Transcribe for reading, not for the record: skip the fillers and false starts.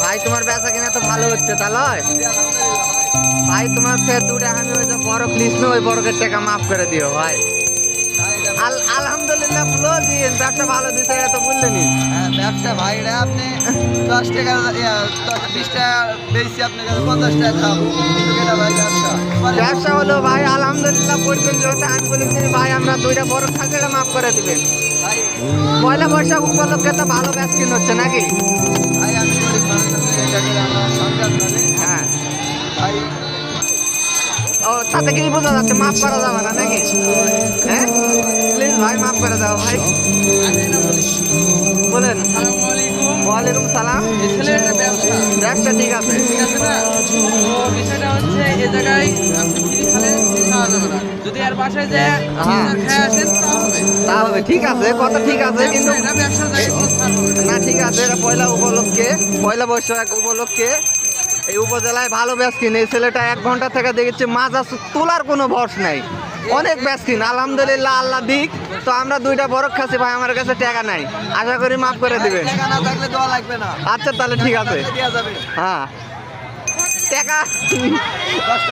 ভাই তোমার বেচা কিনা তো ভালো হচ্ছে তাহলে ভাই তোমার ফের 2 টাকা আমি ওই যে বড় কৃষ্ণ ওই বড়কের টাকা মাফ করে দিও ভাই। আলহামদুলিল্লাহ বলো দিন ব্যবসা ভালো দিছে এত বললেনি। হ্যাঁ ব্যবসা ভাই রে আপনি 10 টাকা 20 টাকা বেশি আপনার কাছে 50 টাকা খাবো কিন্তু এটা ভাই ব্যবসা হলো ভাই আলহামদুলিল্লাহ পর্যন্ত আমি বলেছি ভাই আমরা 2টা বড় খাসিটা মাফ করে দিবেন। ভাই পয়লা বৈশাখ উপলক্ষে তো ভালো ব্যাচ কিন হচ্ছে নাকি? ভাই আমি গরিব মানুষ এটা করে আমার সংসার চলে। হ্যাঁ ভাই ও তাতে কি বোঝা যাচ্ছে মাফ করা যাবে না নাকি? হ্যাঁ প্লিজ ভাই মাফ করে দাও ভাই। বলেন। আসসালামু আলাইকুম। ওয়ালাইকুম সালাম। এই ছেলের একটা ব্যবসা ব্যবসা ঠিক আছে ঠিক আছে না? তো বিষয়টা হচ্ছে এই জায়গায় আপনি ফ্রি খালে ফ্রি খাওয়া যাবে না। যদি আর বাসায় যায় হ্যাঁ। খেয়ে আসেন তা হবে। তা হবে ঠিক আছে কথা ঠিক আছে কিন্তু এটা ব্যবসার জায়গায় কোনো ছাড় হবে না। না ঠিক আছে এটা পয়লা উপলক্ষে পয়লা উপলক্ষে এই উপজেলায় ভালো ব্যাচ কিনে এই ছেলেটা 1 ঘন্টা থেকে দেখেছে মাছ আস তোলার কোনো ভরস নাই অনেক ব্যাচ কিনে আলহামদুলিল্লাহ আল্লাহ দিক। তো আমরা 2টা বড় খাসি ভাই আমার কাছে টাকা নাই আশা করি মাফ করে দিবেন। টাকা না থাকলে দেওয়া লাগবে না। আচ্ছা তাহলে ঠিক আছে দেওয়া যাবে। হ্যাঁ টাকা